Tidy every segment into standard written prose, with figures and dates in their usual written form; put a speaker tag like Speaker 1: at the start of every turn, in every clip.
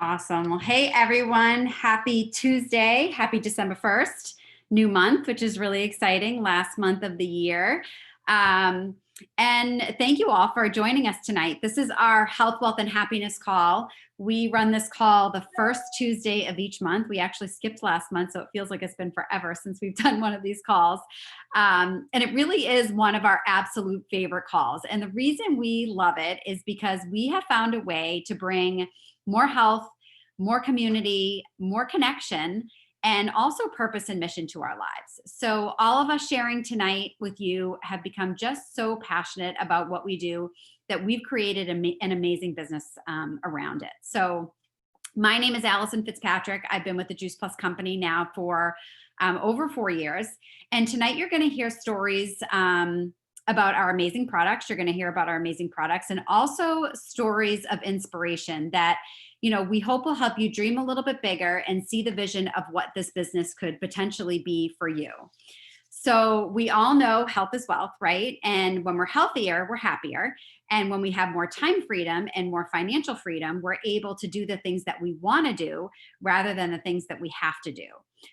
Speaker 1: Awesome. Well, hey everyone. Happy Tuesday. Happy December 1st, new month, which is really exciting. Last month of the year. Um, and thank you all for joining us tonight. This is our Health, Wealth, and Happiness call. We run this call the first Tuesday of each month. We actually skipped last month, so it feels like it's been forever since we've done one of these calls. And it really is one of our absolute favorite calls. And the reason we love it is because we have found a way to bring more health, more community, more connection, and also purpose and mission to our lives. So all of us sharing tonight with you have become just so passionate about what we do that we've created an amazing business around it. So my name is Allison Fitzpatrick. I've been with the Juice Plus company now for over 4 years. And tonight you're going to hear stories about our amazing products. You're going to hear about our amazing products and also stories of inspiration that, you know, we hope will help you dream a little bit bigger and see the vision of what this business could potentially be for you. So we all know health is wealth, right? And when we're healthier, we're happier. And when we have more time freedom and more financial freedom, we're able to do the things that we want to do rather than the things that we have to do.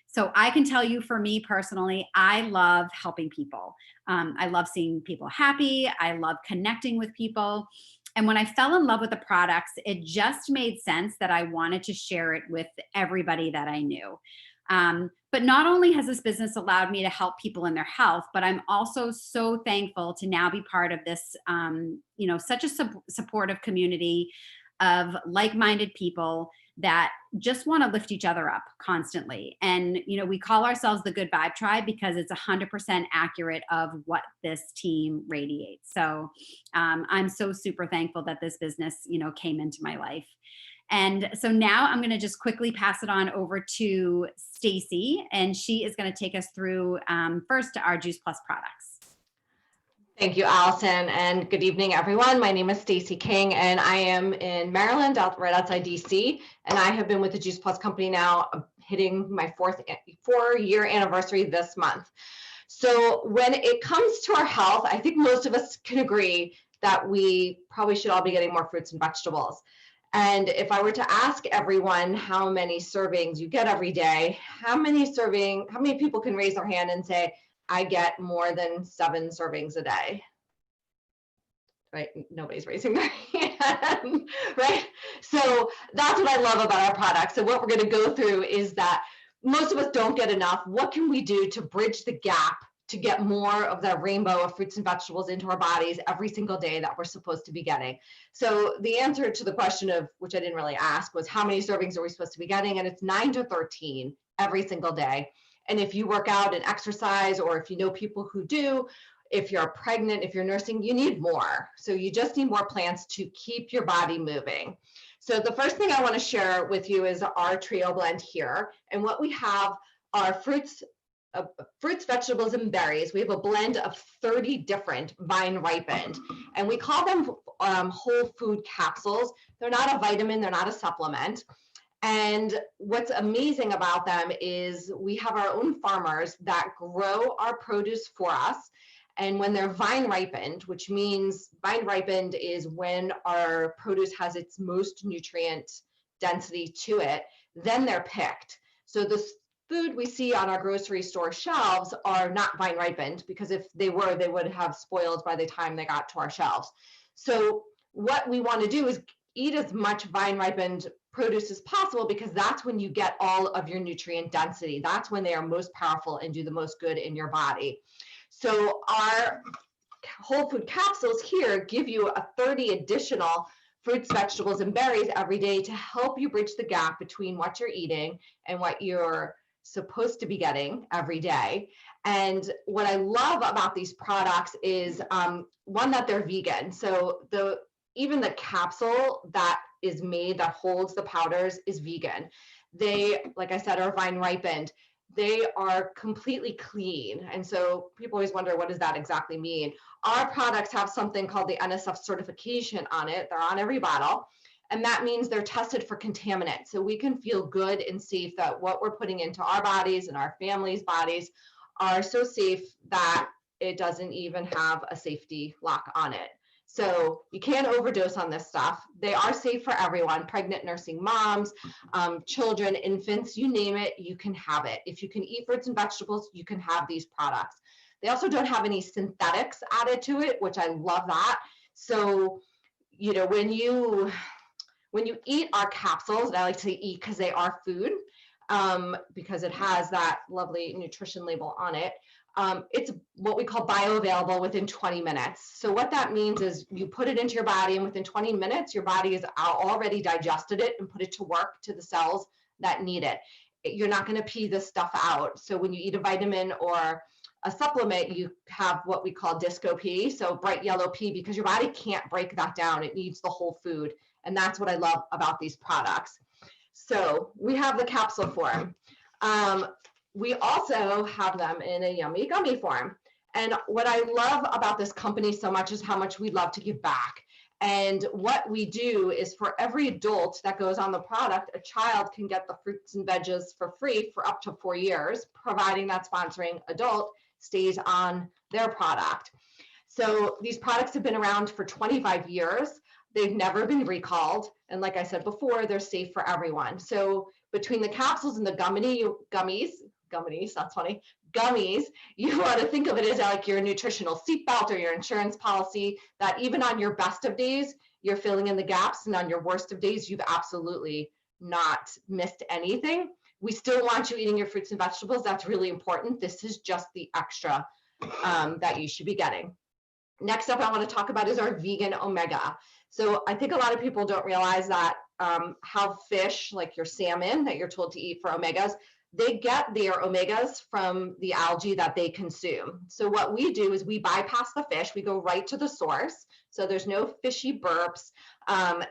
Speaker 1: So I can tell you, for me personally, I love helping people. I love seeing people happy. I love connecting with people. And when I fell in love with the products, it just made sense that I wanted to share it with everybody that I knew. But not only has this business allowed me to help people in their health, but I'm also so thankful to now be part of this, such a supportive community of like-minded people that just want to lift each other up constantly. And, you know, we call ourselves the Good Vibe Tribe because it's 100% accurate of what this team radiates. So I'm so super thankful that this business, came into my life. And so now I'm going to just quickly pass it on over to Stacy, and she is going to take us through first our Juice Plus products.
Speaker 2: Thank you, Allison, and good evening, everyone. My name is Stacy King, and I am in Maryland, right outside DC, and I have been with the Juice Plus company now, hitting my four-year anniversary this month. So when it comes to our health, I think most of us can agree that we probably should all be getting more fruits and vegetables. And if I were to ask everyone how many servings you get every day, how many people can raise their hand and say, I get more than 7 servings a day? Right? Nobody's raising their hand, right? So that's what I love about our products. So what we're going to go through is that most of us don't get enough. What can we do to bridge the gap to get more of that rainbow of fruits and vegetables into our bodies every single day that we're supposed to be getting? So the answer to the question of, which I didn't really ask, was how many servings are we supposed to be getting? And it's 9 to 13 every single day. And if you work out and exercise, or if you know people who do, if you're pregnant, if you're nursing, you need more. So you just need more plants to keep your body moving. So the first thing I want to share with you is our trio blend here. And what we have are fruits, vegetables, and berries. We have a blend of 30 different vine ripened, and we call them whole food capsules. They're not a vitamin, they're not a supplement. And what's amazing about them is we have our own farmers that grow our produce for us. And when they're vine ripened, which means vine ripened is when our produce has its most nutrient density to it, then they're picked. So the food we see on our grocery store shelves are not vine ripened, because if they were, they would have spoiled by the time they got to our shelves. So what we want to do is eat as much vine ripened produce as possible, because that's when you get all of your nutrient density. That's when they are most powerful and do the most good in your body. So our whole food capsules here give you a 30 additional fruits, vegetables, and berries every day to help you bridge the gap between what you're eating and what you're supposed to be getting every day. And what I love about these products is one, that they're vegan. So even the capsule that is made that holds the powders is vegan. They, like I said, are vine ripened. They are completely clean. And so people always wonder, what does that exactly mean? Our products have something called the NSF certification on it. They're on every bottle. And that means they're tested for contaminants. So we can feel good and safe that what we're putting into our bodies and our families' bodies are so safe that it doesn't even have a safety lock on it. So you can't overdose on this stuff. They are safe for everyone, pregnant, nursing moms, children, infants, you name it, you can have it. If you can eat fruits and vegetables, you can have these products. They also don't have any synthetics added to it, which I love that. So, you know, when you eat our capsules, and I like to eat because they are food, because it has that lovely nutrition label on it. It's what we call bioavailable within 20 minutes. So what that means is you put it into your body, and within 20 minutes, your body has already digested it and put it to work to the cells that need it. You're not going to pee this stuff out. So when you eat a vitamin or a supplement, you have what we call disco pee, so bright yellow pee, because your body can't break that down. It needs the whole food. And that's what I love about these products. So we have the capsule form. We also have them in a yummy gummy form. And what I love about this company so much is how much we love to give back. And what we do is for every adult that goes on the product, a child can get the fruits and veggies for free for up to 4 years, providing that sponsoring adult stays on their product. So these products have been around for 25 years. They've never been recalled. And like I said before, they're safe for everyone. So between the capsules and the gummies, that's funny, gummies, you want to think of it as like your nutritional seatbelt or your insurance policy, that even on your best of days, you're filling in the gaps, and on your worst of days, you've absolutely not missed anything. We still want you eating your fruits and vegetables. That's really important. This is just the extra that you should be getting. Next up, I want to talk about is our vegan omega. So I think a lot of people don't realize that how fish, like your salmon that you're told to eat for omegas, they get their omegas from the algae that they consume. So what we do is we bypass the fish, we go right to the source. So there's no fishy burps,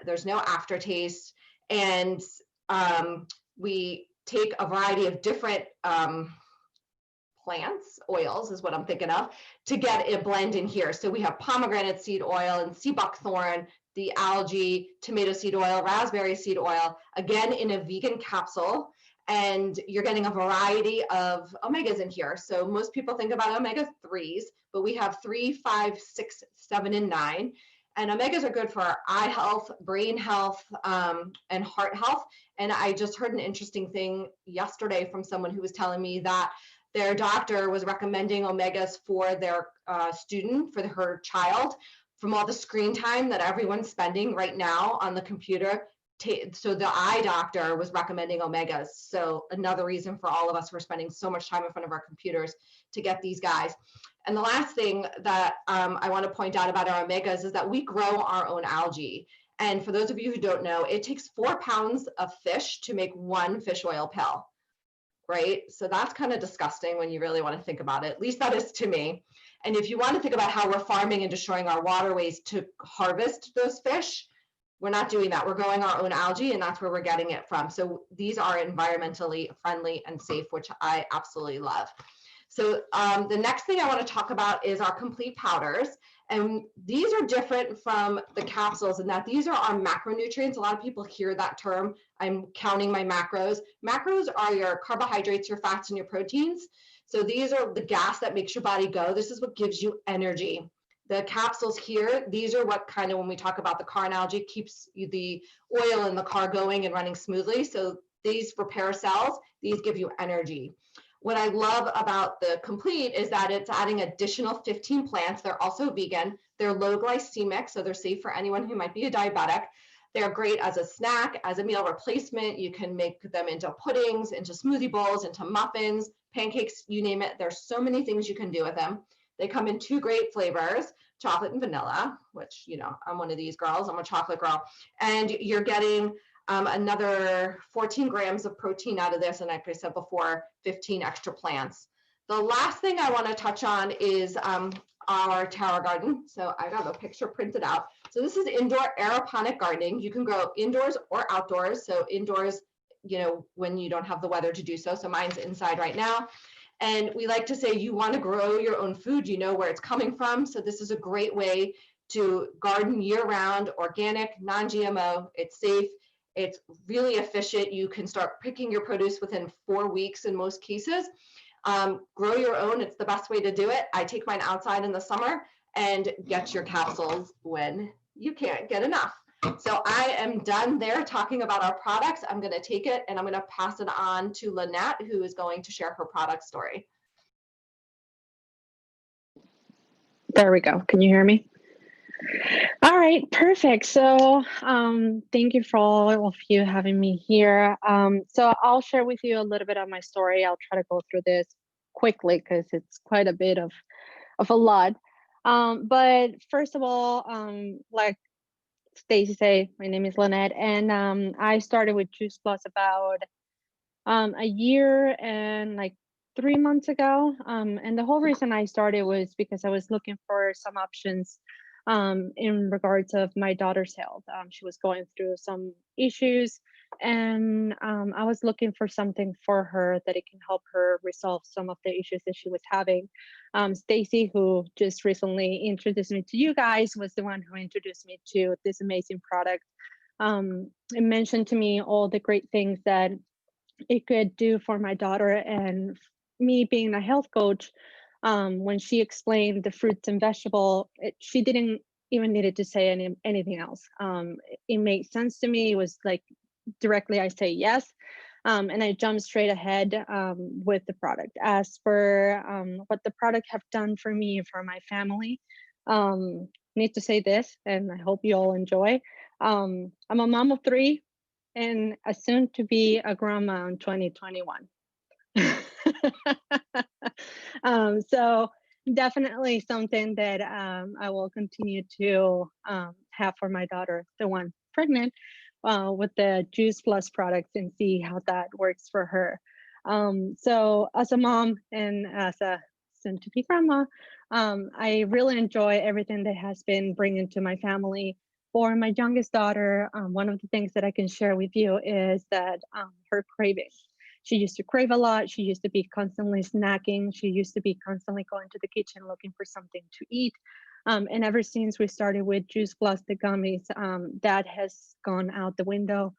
Speaker 2: there's no aftertaste, and we take a variety of different plants, oils is what I'm thinking of, to get a blend in here. So we have pomegranate seed oil and sea buckthorn, the algae, tomato seed oil, raspberry seed oil, again in a vegan capsule. And you're getting a variety of omegas in here. So most people think about omega-3s, but we have 3, 5, 6, 7, and 9. And omegas are good for our eye health, brain health, and heart health. And I just heard an interesting thing yesterday from someone who was telling me that their doctor was recommending omegas for their student, for her child, from all the screen time that everyone's spending right now on the computer. So the eye doctor was recommending omegas. So another reason for all of us who are spending so much time in front of our computers to get these guys. And the last thing that I want to point out about our omegas is that we grow our own algae. And for those of you who don't know, it takes 4 pounds of fish to make 1 fish oil pill, right? So that's kind of disgusting when you really want to think about it. At least that is to me. And if you want to think about how we're farming and destroying our waterways to harvest those fish, we're not doing that. We're growing our own algae, and that's where we're getting it from. So these are environmentally friendly and safe, which I absolutely love. So the next thing I want to talk about is our complete powders. And these are different from the capsules in that these are our macronutrients. A lot of people hear that term. I'm counting my macros. Macros are your carbohydrates, your fats, and your proteins. So these are the gas that makes your body go. This is what gives you energy. The capsules here, these are what kind of, when we talk about the car analogy, keeps the oil in the car going and running smoothly. So these repair cells, these give you energy. What I love about the complete is that it's adding additional 15 plants. They're also vegan. They're low glycemic, so they're safe for anyone who might be a diabetic. They're great as a snack, as a meal replacement. You can make them into puddings, into smoothie bowls, into muffins, pancakes, you name it. There's so many things you can do with them. They come in 2 great flavors, chocolate and vanilla, which, you know, I'm one of these girls. I'm a chocolate girl. And you're getting another 14 grams of protein out of this. And like I said before, 15 extra plants. The last thing I want to touch on is our tower garden. So I got a picture printed out. So this is indoor aeroponic gardening. You can grow indoors or outdoors. So indoors, you know, when you don't have the weather to do so. So mine's inside right now. And we like to say you want to grow your own food, you know where it's coming from. So this is a great way to garden year-round, organic, non-GMO. It's safe. It's really efficient. You can start picking your produce within 4 weeks in most cases. Grow your own. It's the best way to do it. I take mine outside in the summer, and get your capsules when you can't get enough. So I am done there talking about our products. I'm going to take it and I'm going to pass it on to Lynette, who is going to share her product story.
Speaker 3: There we go. Can you hear me? All right, perfect. So thank you for all of you having me here. So I'll share with you a little bit of my story. I'll try to go through this quickly because it's quite a bit of a lot. But first of all, like Stacy said, my name is Lynette, and I started with Juice Plus about a year and like 3 months ago. And the whole reason I started was because I was looking for some options in regards of my daughter's health. She was going through some issues, and I was looking for something for her that it can help her resolve some of the issues that she was having. Stacy, who just recently introduced me to you guys, was the one who introduced me to this amazing product. It mentioned to me all the great things that it could do for my daughter, and me being a health coach, when she explained the fruits and vegetable, she didn't even needed to say anything else. It made sense to me. It was like directly I say yes, and I jumped straight ahead with the product. As for what the product have done for me and for my family, need to say this, and I hope you all enjoy. I'm a mom of 3 and a soon to be a grandma in 2021. So definitely something that I will continue to have for my daughter, the one pregnant, with the Juice Plus products, and see how that works for her. So as a mom and as a soon to be grandma, I really enjoy everything that has been bringing to my family. For my youngest daughter, one of the things that I can share with you is that her cravings. She used to crave a lot. She used to be constantly snacking. She used to be constantly going to the kitchen looking for something to eat. And ever since we started with Juice Plus, the gummies, that has gone out the window.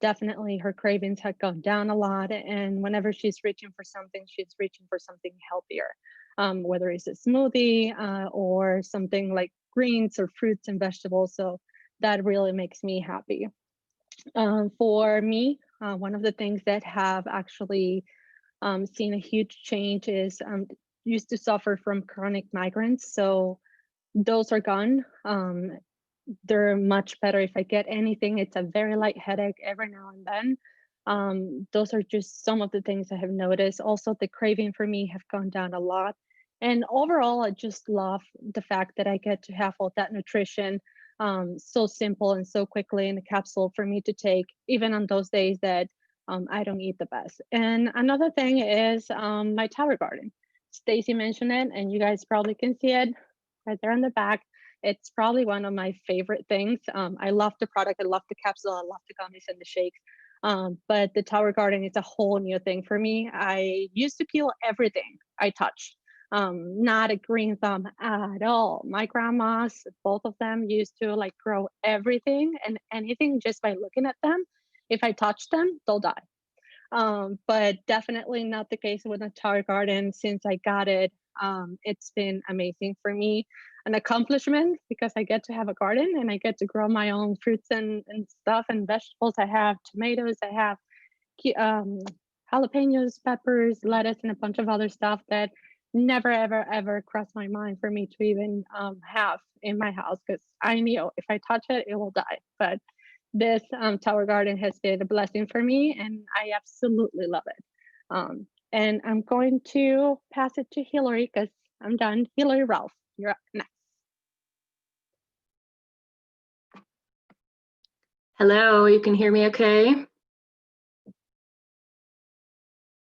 Speaker 3: Definitely her cravings had gone down a lot. And whenever she's reaching for something, she's reaching for something healthier, whether it's a smoothie or something like greens or fruits and vegetables. So that really makes me happy. For me, one of the things that have actually seen a huge change is used to suffer from chronic migraines. So those are gone. They're much better. If I get anything, it's a very light headache every now and then. Those are just some of the things I have noticed. Also, the craving for me have gone down a lot. And overall, I just love the fact that I get to have all that nutrition so simple and so quickly in a capsule for me to take, even on those days that I don't eat the best. And another thing is my tower garden. Stacy mentioned it, and you guys probably can see it right there in the back. It's probably one of my favorite things. I love the product. I love the capsule. I love the gummies and the shakes. But the tower garden is a whole new thing for me. I used to peel everything I touched. Not a green thumb at all. My grandmas, both of them, used to like grow everything and anything just by looking at them. If I touch them, they'll die. But definitely not the case with the tower garden. Since I got it, it's been amazing for me. An accomplishment because I get to have a garden and I get to grow my own fruits and stuff and vegetables. I have tomatoes, I have jalapenos, peppers, lettuce, and a bunch of other stuff that never, ever, ever crossed my mind for me to even have in my house, because I knew if I touch it, it will die. But this tower garden has been a blessing for me, and I absolutely love it. And I'm going to pass it to Hilary because I'm done. Hilary, Ralph, you're up next.
Speaker 4: Hello, you can hear me okay?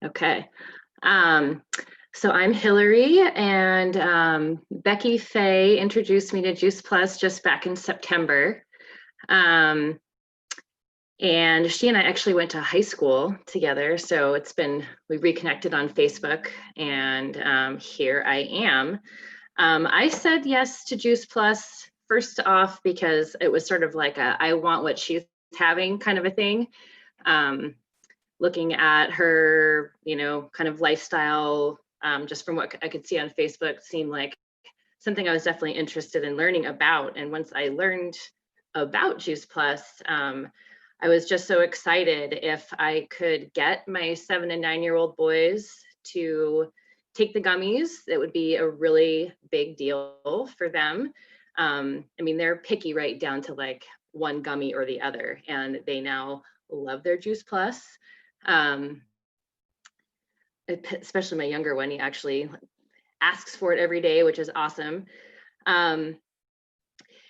Speaker 4: Okay. So I'm Hilary, and Becky Faye introduced me to Juice Plus just back in September. And she and I actually went to high school together. So we reconnected on Facebook, and here I am. I said yes to Juice Plus first off because it was sort of like I want what she's having kind of a thing. Looking at her, kind of lifestyle, just from what I could see on Facebook, seemed like something I was definitely interested in learning about. And once I learned about Juice Plus, I was just so excited if I could get my 7 and 9-year-old boys to take the gummies. It would be a really big deal for them. I mean, they're picky right down to like one gummy or the other, and they now love their Juice Plus. Especially my younger one, he actually asks for it every day, which is awesome.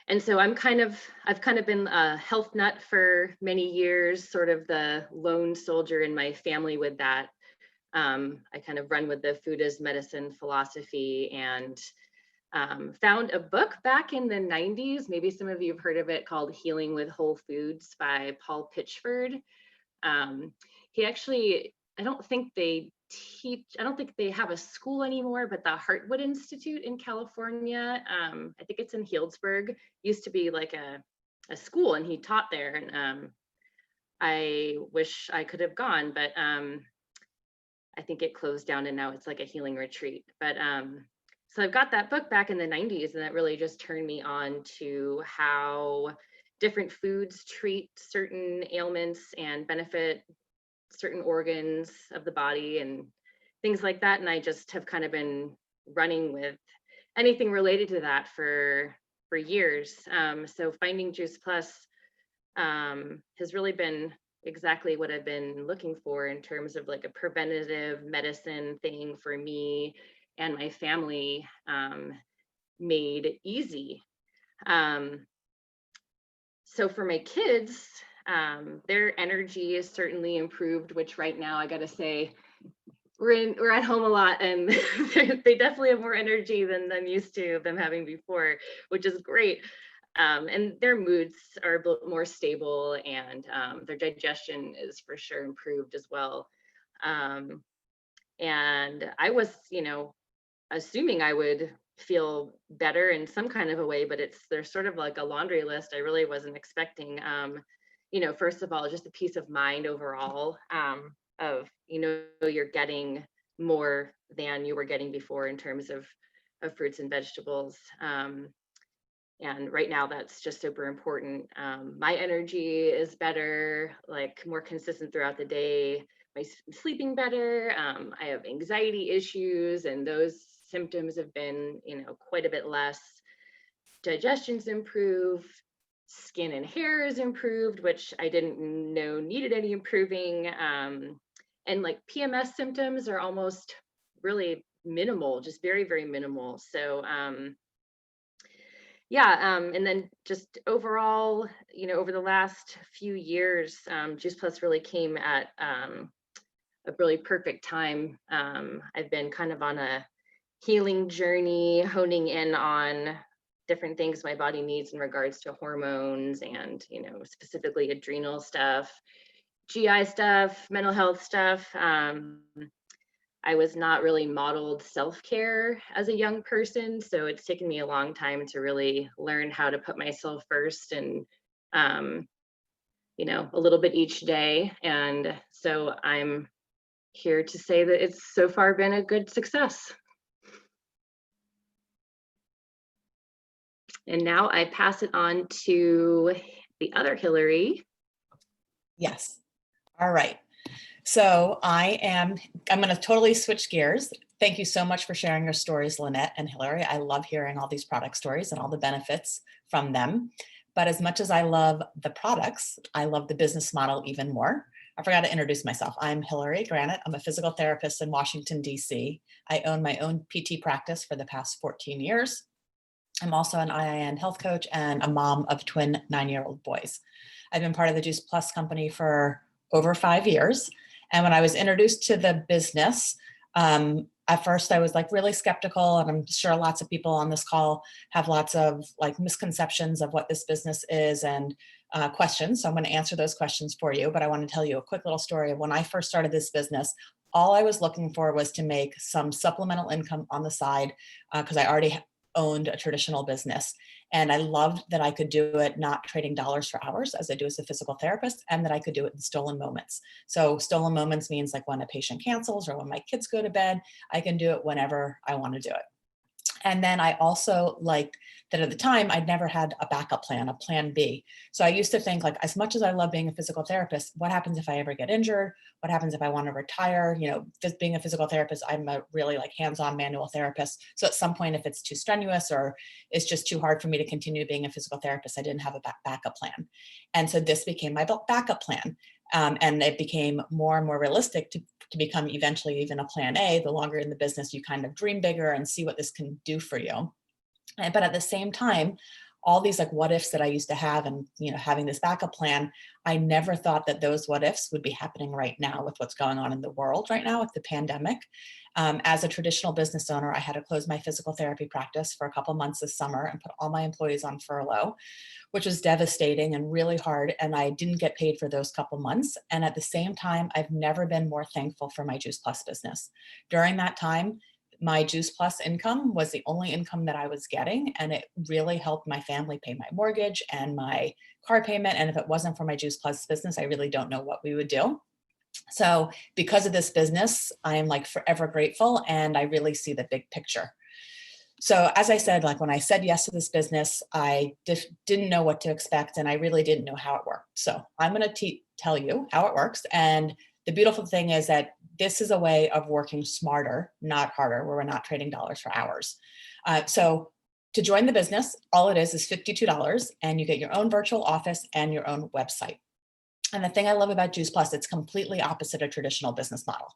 Speaker 4: And so I've kind of been a health nut for many years, sort of the lone soldier in my family with that. I kind of run with the food as medicine philosophy, and found a book back in the 90s. Maybe some of you have heard of it, called Healing with Whole Foods by Paul Pitchford. He actually, I don't think they have a school anymore, but the Heartwood Institute in California, I think it's in Healdsburg, used to be like a school, and he taught there. And I wish I could have gone, but I think it closed down, and now it's like a healing retreat. But so I've got that book back in the 90s, and that really just turned me on to how different foods treat certain ailments and benefit certain organs of the body and things like that. And I just have kind of been running with anything related to that for years. So finding Juice Plus has really been exactly what I've been looking for in terms of like a preventative medicine thing for me and my family, made easy. So for my kids, their energy is certainly improved, which right now I gotta say, we're at home a lot, and they definitely have more energy than I'm used to them having before, which is great. And their moods are a bit more stable, and their digestion is for sure improved as well. And I was, assuming I would feel better in some kind of a way, but there's sort of like a laundry list I really wasn't expecting. First of all, just a peace of mind overall, of, you're getting more than you were getting before in terms of fruits and vegetables. And right now that's just super important. My energy is better, like more consistent throughout the day. My sleeping better. I have anxiety issues, and those symptoms have been, quite a bit less. Digestion's improved. Skin and hair is improved, which I didn't know needed any improving. And like PMS symptoms are almost really minimal, just very, very minimal. So and then just overall, over the last few years, Juice Plus really came at a really perfect time. I've been kind of on a healing journey, honing in on different things my body needs in regards to hormones and, specifically adrenal stuff, GI stuff, mental health stuff. I was not really modeled self-care as a young person, so it's taken me a long time to really learn how to put myself first, and a little bit each day. And so I'm here to say that it's so far been a good success. And now I pass it on to the other Hilary.
Speaker 5: Yes. All right. So I'm going to totally switch gears. Thank you so much for sharing your stories, Lynette and Hilary. I love hearing all these product stories and all the benefits from them. But as much as I love the products, I love the business model even more. I forgot to introduce myself. I'm Hilary Granat. I'm a physical therapist in Washington, D.C. I own my own PT practice for the past 14 years. I'm also an IIN health coach and a mom of twin 9-year-old boys. I've been part of the Juice Plus company for over 5 years. And when I was introduced to the business, at first I was like really skeptical, and I'm sure lots of people on this call have lots of like misconceptions of what this business is and questions. So I'm going to answer those questions for you, but I want to tell you a quick little story of when I first started this business. All I was looking for was to make some supplemental income on the side because I already owned a traditional business. And I loved that I could do it not trading dollars for hours as I do as a physical therapist, and that I could do it in stolen moments. So stolen moments means like when a patient cancels or when my kids go to bed, I can do it whenever I want to do it. And then I also liked that at the time, I'd never had a backup plan, a plan B. So I used to think like, as much as I love being a physical therapist, what happens if I ever get injured? What happens if I want to retire? You know, being a physical therapist, I'm a really like hands-on manual therapist. So at some point, if it's too strenuous or it's just too hard for me to continue being a physical therapist, I didn't have a backup plan. And so this became my backup plan. And it became more and more realistic to become eventually even a plan A. The longer in the business, you kind of dream bigger and see what this can do for you. But at the same time, all these like what ifs that I used to have and, you know, having this backup plan, I never thought that those what ifs would be happening right now with what's going on in the world right now with the pandemic. As a traditional business owner, I had to close my physical therapy practice for a couple months this summer and put all my employees on furlough, which was devastating and really hard. And I didn't get paid for those couple months. And at the same time, I've never been more thankful for my Juice Plus business. During that time, my Juice Plus income was the only income that I was getting, and it really helped my family pay my mortgage and my car payment. And if it wasn't for my Juice Plus business, I really don't know what we would do. So because of this business, I am like forever grateful, and I really see the big picture. So as I said, like when I said yes to this business, I didn't know what to expect, and I really didn't know how it worked. So I'm going to tell you how it works. And the beautiful thing is that this is a way of working smarter, not harder, where we're not trading dollars for hours. So to join the business, all it is $52, and you get your own virtual office and your own website. And the thing I love about Juice Plus, it's completely opposite a traditional business model.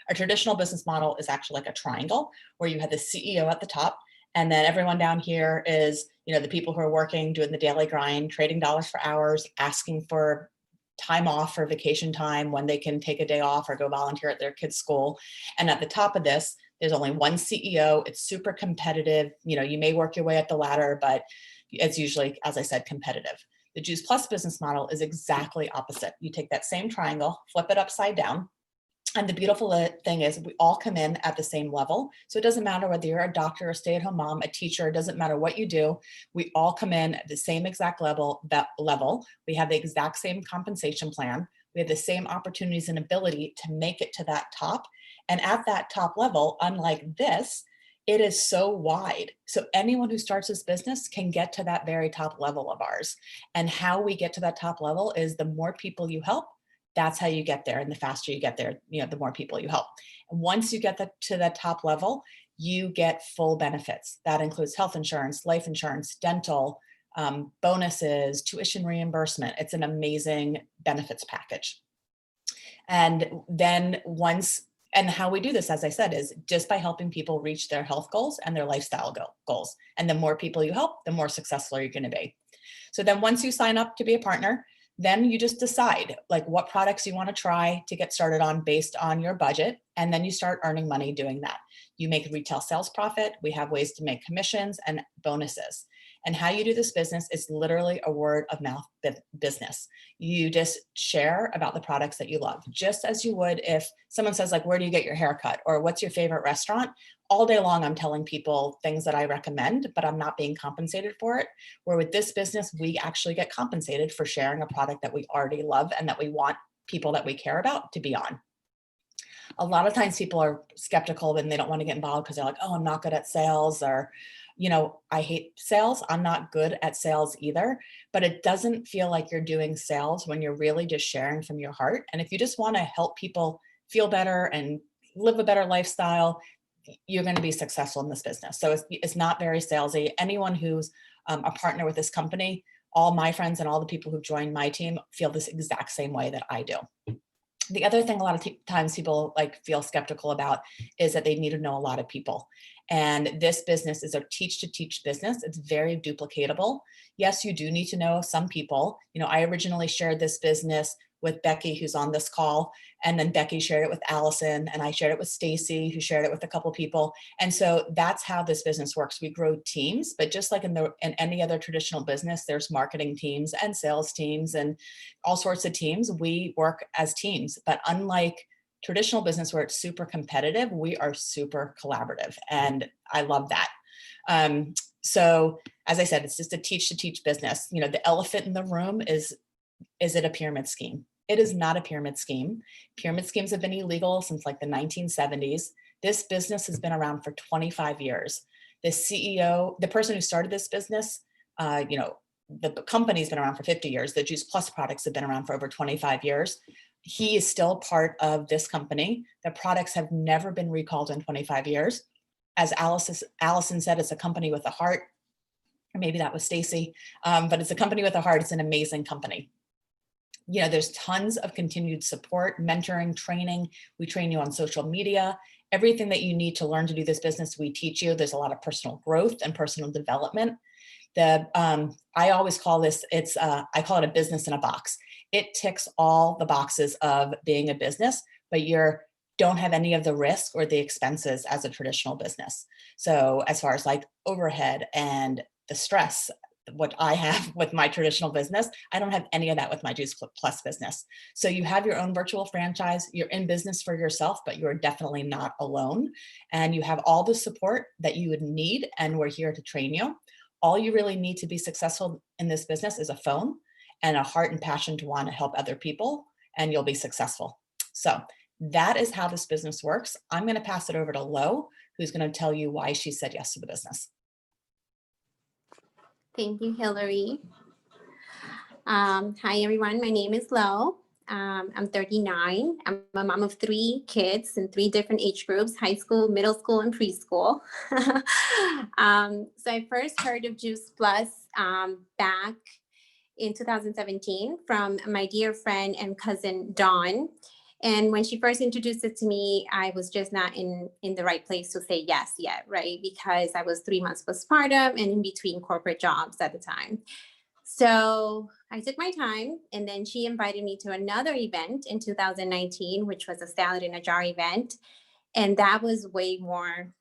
Speaker 5: A traditional business model is actually like a triangle where you have the CEO at the top, and then everyone down here is, you know, the people who are working, doing the daily grind, trading dollars for hours, asking for time off or vacation time when they can take a day off or go volunteer at their kids' school. And at the top of this, there's only one CEO. It's super competitive. You know, you may work your way up the ladder, but it's usually, as I said, competitive. The Juice Plus business model is exactly opposite. You take that same triangle, flip it upside down. And the beautiful thing is we all come in at the same level. So it doesn't matter whether you're a doctor, a stay-at-home mom, a teacher, it doesn't matter what you do. We all come in at the same exact level. We have the exact same compensation plan. We have the same opportunities and ability to make it to that top. And at that top level, unlike this, it is so wide. So anyone who starts this business can get to that very top level of ours. And how we get to that top level is the more people you help, that's how you get there. And the faster you get there, you know, the more people you help. And once you get to that top level, you get full benefits. That includes health insurance, life insurance, dental, bonuses, tuition reimbursement. It's an amazing benefits package. And then and how we do this, as I said, is just by helping people reach their health goals and their lifestyle goals. And the more people you help, the more successful you're going to be. So then once you sign up to be a partner, then you just decide like what products you want to try to get started on based on your budget. And then you start earning money doing that. You make retail sales profit. We have ways to make commissions and bonuses. And how you do this business is literally a word of mouth business. You just share about the products that you love, just as you would if someone says like, where do you get your haircut? Or what's your favorite restaurant? All day long, I'm telling people things that I recommend, but I'm not being compensated for it. Where with this business, we actually get compensated for sharing a product that we already love and that we want people that we care about to be on. A lot of times people are skeptical and they don't want to get involved because they're like, oh, I'm not good at sales, or, you know, I hate sales. I'm not good at sales either, but it doesn't feel like you're doing sales when you're really just sharing from your heart. And if you just want to help people feel better and live a better lifestyle, you're going to be successful in this business. So it's not very salesy. Anyone who's a partner with this company, all my friends and all the people who joined my team feel this exact same way that I do. The other thing a lot of times people like feel skeptical about is that they need to know a lot of people. And this business is a teach to teach business. It's very duplicatable. Yes, you do need to know some people. You know, I originally shared this business with Becky, who's on this call, and then Becky shared it with Allison, and I shared it with Stacy, who shared it with a couple people. And so that's how this business works. We grow teams, but just like in any other traditional business, there's marketing teams and sales teams and all sorts of teams. We work as teams, but unlike traditional business where it's super competitive, we are super collaborative, and I love that. So as I said, it's just a teach to teach business. You know, the elephant in the room is it a pyramid scheme? It is not a pyramid scheme. Pyramid schemes have been illegal since like the 1970s. This business has been around for 25 years. The CEO, the person who started this business, you know, the company's been around for 50 years. The Juice Plus products have been around for over 25 years. He is still part of this company. The products have never been recalled in 25 years. As Allison said, it's a company with a heart. Or maybe that was Stacy, but it's a company with a heart. It's an amazing company. You know, there's tons of continued support, mentoring, training. We train you on social media. Everything that you need to learn to do this business, we teach you. There's a lot of personal growth and personal development. I always call this, I call it a business in a box. It ticks all the boxes of being a business, but you don't have any of the risk or the expenses as a traditional business. So as far as like overhead and the stress, what I have with my traditional business, I don't have any of that with my Juice Plus business. So you have your own virtual franchise, you're in business for yourself, but you're definitely not alone. And you have all the support that you would need, and we're here to train you. All you really need to be successful in this business is a phone and a heart and passion to want to help other people, and you'll be successful. So that is how this business works. I'm going to pass it over to Lo, who's going to tell you why she said yes to the business.
Speaker 6: Thank you, Hilary. Hi, everyone. My name is Lo. I'm 39. I'm a mom of 3 kids in 3 different age groups: high school, middle school, and preschool. So I first heard of Juice Plus back in 2017 from my dear friend and cousin, Dawn. And when she first introduced it to me, I was just not in the right place to say yes yet, right? Because I was 3 months postpartum and in between corporate jobs at the time. So I took my time, and then she invited me to another event in 2019, which was a salad in a jar event. And that was way more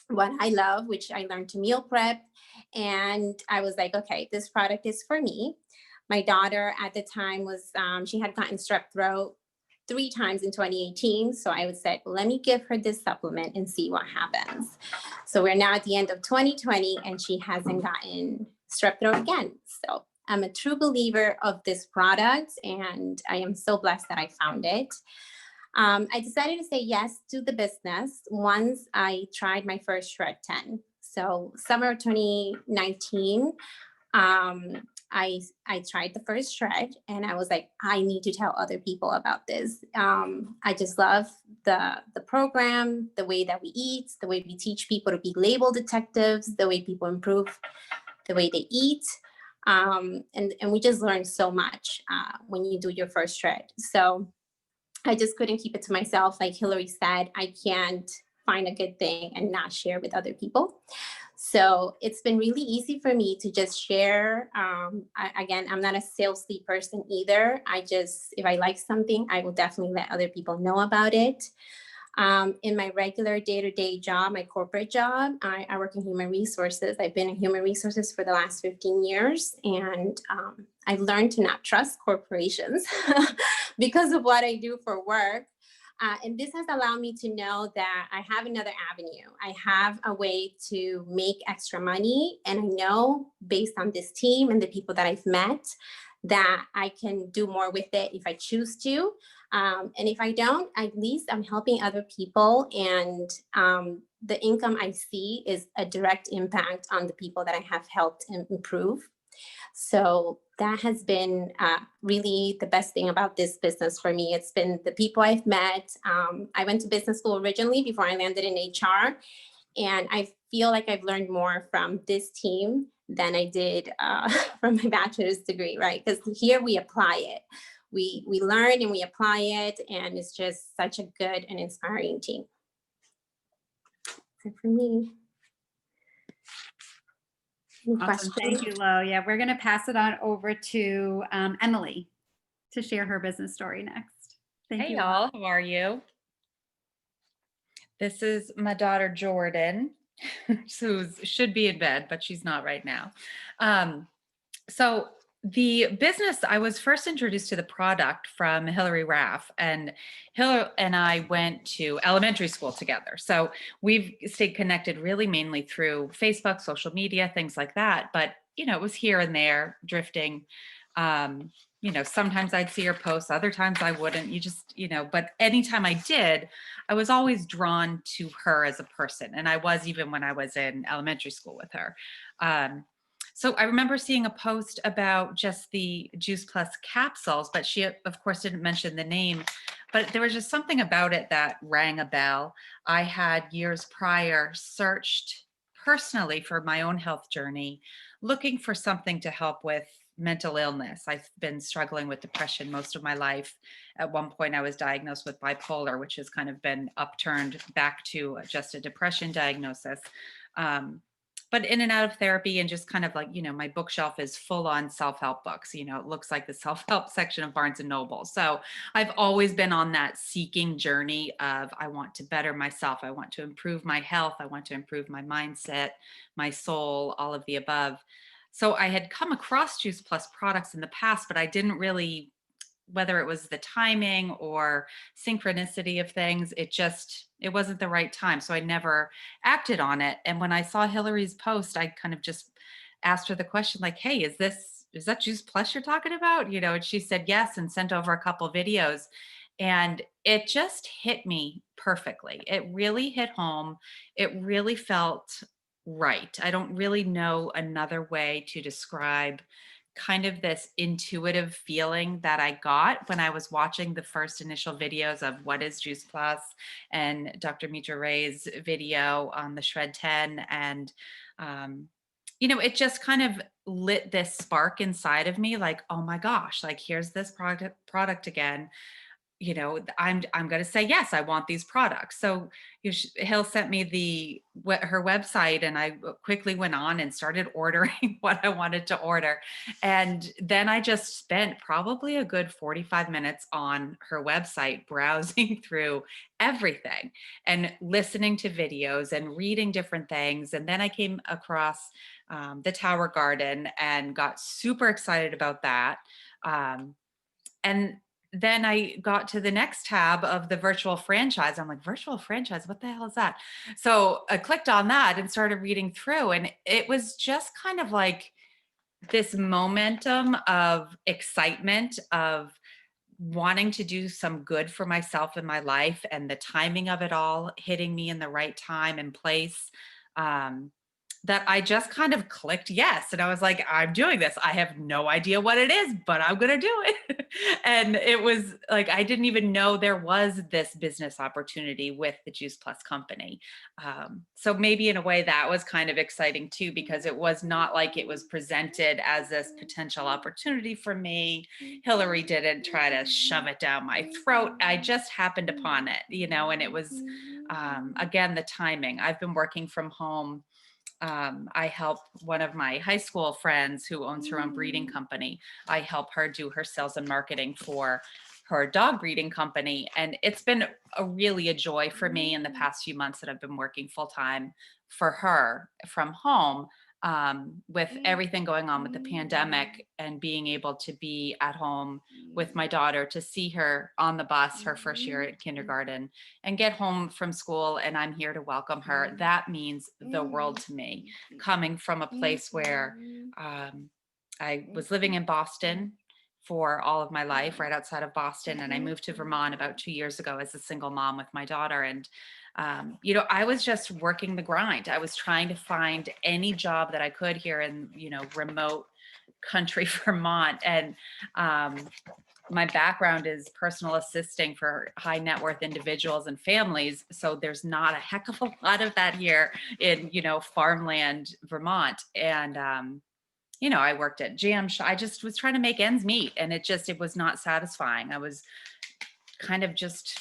Speaker 6: what I love, which I learned to meal prep. And I was like, okay, this product is for me. My daughter at the time was, she had gotten strep throat 3 times in 2018. So I would say, let me give her this supplement and see what happens. So we're now at the end of 2020 and she hasn't gotten strep throat again. So I'm a true believer of this product, and I am so blessed that I found it. I decided to say yes to the business once I tried my first Shred 10. So summer of 2019, I tried the first shred, and I was like, I need to tell other people about this. I just love the program, the way that we eat, the way we teach people to be label detectives, the way people improve the way they eat. And we just learn so much when you do your first shred. So I just couldn't keep it to myself. Like Hilary said, I can't find a good thing and not share with other people. So it's been really easy for me to just share. Again, I'm not a salesy person either. If I like something, I will definitely let other people know about it. In my regular day-to-day job, my corporate job, I work in human resources. I've been in human resources for the last 15 years, and I've learned to not trust corporations because of what I do for work. And this has allowed me to know that I have another avenue. I have a way to make extra money. And I know based on this team and the people that I've met that I can do more with it if I choose to. And if I don't, at least I'm helping other people. And the income I see is a direct impact on the people that I have helped improve. So that has been really the best thing about this business for me. It's been the people I've met. I went to business school originally before I landed in HR. And I feel like I've learned more from this team than I did from my bachelor's degree, right? Because here we apply it. We learn and we apply it. And it's just such a good and inspiring team. So for me.
Speaker 1: Awesome. Thank you, Lo. Yeah, we're going to pass it on over to Emily to share her business story next. Thank
Speaker 7: Hey
Speaker 1: you.
Speaker 7: y'all, how are you? This is my daughter Jordan, who should be in bed, but she's not right now. So the business, I was first introduced to the product from Hilary Raph, and Hilary and I went to elementary school together. So we've stayed connected really mainly through Facebook, social media, things like that. But, you know, it was here and there drifting. you know, sometimes I'd see her posts, other times I wouldn't. You just, you know, but anytime I did, I was always drawn to her as a person. And I was even when I was in elementary school with her. So I remember seeing a post about just the Juice Plus capsules, but she, of course, didn't mention the name. But there was just something about it that rang a bell. I had years prior searched personally for my own health journey, looking for something to help with mental illness. I've been struggling with depression most of my life. At one point, I was diagnosed with bipolar, which has kind of been upturned back to just a depression diagnosis. But in and out of therapy, and just kind of like, you know, my bookshelf is full on self-help books. You know, it looks like the self-help section of Barnes and Noble. So I've always been on that seeking journey of, I want to better myself. I want to improve my health. I want to improve my mindset, my soul, all of the above. So I had come across Juice Plus products in the past, but I didn't really, whether it was the timing or synchronicity of things, it wasn't the right time. So I never acted on it. And when I saw Hilary's post, I kind of just asked her the question like, hey, is that Juice Plus you're talking about? You know, and she said yes, and sent over a couple of videos. And it just hit me perfectly. It really hit home. It really felt right. I don't really know another way to describe kind of this intuitive feeling that I got when I was watching the first initial videos of what is Juice Plus and Dr. Mitra Ray's video on the Shred 10. And, you know, it just kind of lit this spark inside of me like, oh my gosh, like here's this product again. You know, I'm going to say, yes, I want these products. So Hill sent me her website, and I quickly went on and started ordering what I wanted to order. And then I just spent probably a good 45 minutes on her website, browsing through everything and listening to videos and reading different things. And then I came across the Tower Garden and got super excited about that. And then I got to the next tab of the virtual franchise. I'm like, virtual franchise, what the hell is that? So I clicked on that and started reading through, and it was just kind of like this momentum of excitement of wanting to do some good for myself in my life, and the timing of it all hitting me in the right time and place. That I just kind of clicked yes. And I was like, I'm doing this. I have no idea what it is, but I'm going to do it. And it was like, I didn't even know there was this business opportunity with the Juice Plus company. So maybe in a way that was kind of exciting too, because it was not like it was presented as this potential opportunity for me. Hilary didn't try to shove it down my throat. I just happened upon it, you know, and it was, again, the timing. I've been working from home. I help one of my high school friends who owns her own breeding company. I help her do her sales and marketing for her dog breeding company. And it's been really a joy for me in the past few months that I've been working full time for her from home, with everything going on with the pandemic, and being able to be at home with my daughter, to see her on the bus her first year at kindergarten and get home from school, and I'm here to welcome her. That means the world to me, coming from a place where I was living in Boston for all of my life, right outside of Boston, and I moved to Vermont about 2 years ago as a single mom with my daughter. And you know, I was just working the grind. I was trying to find any job that I could here in, you know, remote country Vermont. And my background is personal assisting for high net worth individuals and families. So there's not a heck of a lot of that here in, you know, farmland Vermont. And you know, I worked at jam shop. I just was trying to make ends meet, and it was not satisfying. I was kind of just,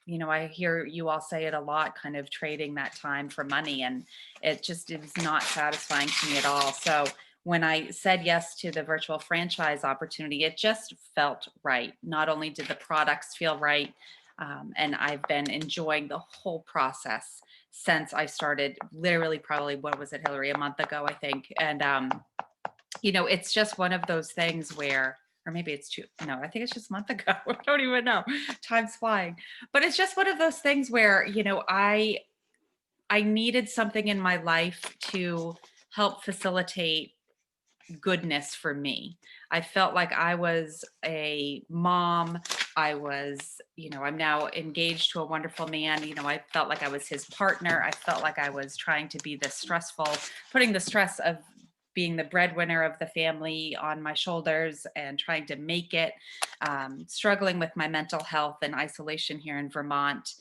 Speaker 7: you know, I hear you all say it a lot, kind of trading that time for money, and it was not satisfying to me at all. So when I said yes to the virtual franchise opportunity, it just felt right. Not only did the products feel right, and I've been enjoying the whole process since I started, literally probably, what was it, Hilary, a month ago, I think. And, you know, it's just one of those things where, or maybe it's no, I think it's just a month ago. I don't even know. Time's flying. But it's just one of those things where, you know, I needed something in my life to help facilitate goodness for me. I felt like I was a mom. I was, I'm now engaged to a wonderful man. I felt like I was his partner. I felt like I was trying to be putting the stress of being the breadwinner of the family on my shoulders and trying to make it, struggling with my mental health and isolation here in Vermont.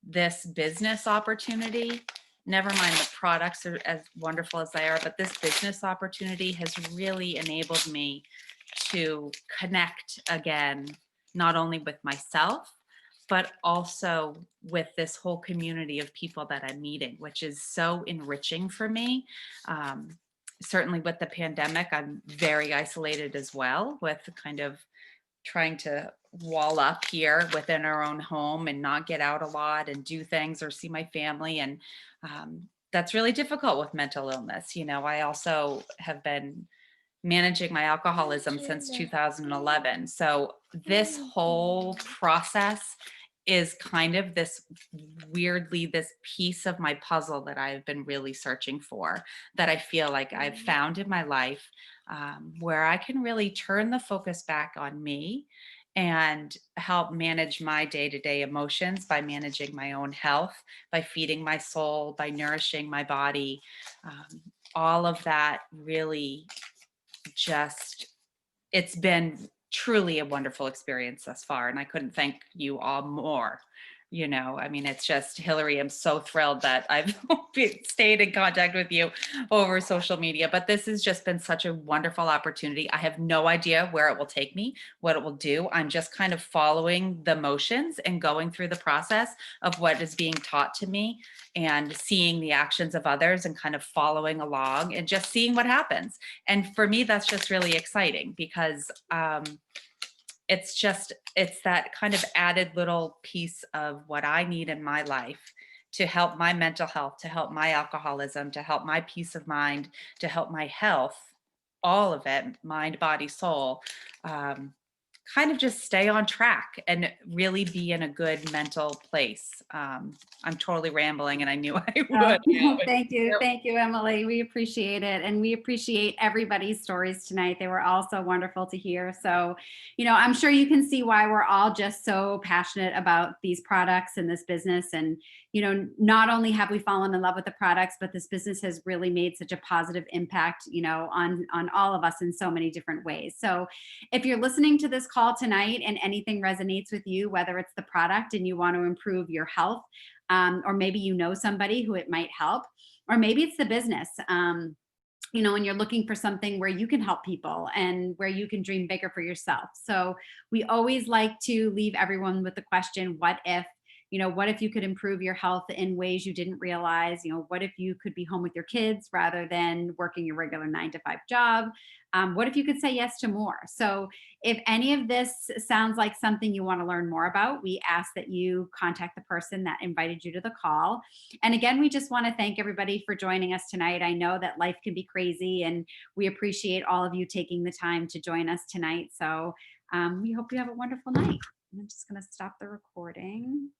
Speaker 7: This business opportunity, never mind the products are as wonderful as they are, but this business opportunity has really enabled me to connect again, not only with myself, but also with this whole community of people that I'm meeting, which is so enriching for me. Certainly with the pandemic, I'm very isolated as well, with kind of trying to wall up here within our own home and not get out a lot and do things or see my family. And that's really difficult with mental illness. I also have been managing my alcoholism since 2011. So this whole process is kind of this piece of my puzzle that I've been really searching for, that I feel like I've found in my life, where I can really turn the focus back on me and help manage my day-to-day emotions by managing my own health, by feeding my soul, by nourishing my body. All of that really it's been truly a wonderful experience thus far. And I couldn't thank you all more. It's just, Hilary, I'm so thrilled that I've stayed in contact with you over social media, but this has just been such a wonderful opportunity. I have no idea where it will take me, what it will do. I'm just kind of following the motions and going through the process of what is being taught to me and seeing the actions of others and kind of following along and just seeing what happens. And for me, that's just really exciting because, it's that kind of added little piece of what I need in my life to help my mental health, to help my alcoholism, to help my peace of mind, to help my health, all of it, mind, body, soul, kind of just stay on track and really be in a good mental place. I'm totally rambling and I knew I would.
Speaker 1: Thank you. Thank you, Emily. We appreciate it. And we appreciate everybody's stories tonight. They were all so wonderful to hear. So, I'm sure you can see why we're all just so passionate about these products and this business. And, not only have we fallen in love with the products, but this business has really made such a positive impact, on all of us in so many different ways. So if you're listening to this call tonight and anything resonates with you, whether it's the product and you want to improve your health, or maybe somebody who it might help, or maybe it's the business, and you're looking for something where you can help people and where you can dream bigger for yourself. So we always like to leave everyone with the question, what if? What if you could improve your health in ways you didn't realize? What if you could be home with your kids rather than working your regular 9-to-5 job? What if you could say yes to more? So if any of this sounds like something you want to learn more about, we ask that you contact the person that invited you to the call. And again, we just want to thank everybody for joining us tonight. I know that life can be crazy and we appreciate all of you taking the time to join us tonight. So we hope you have a wonderful night. I'm just going to stop the recording.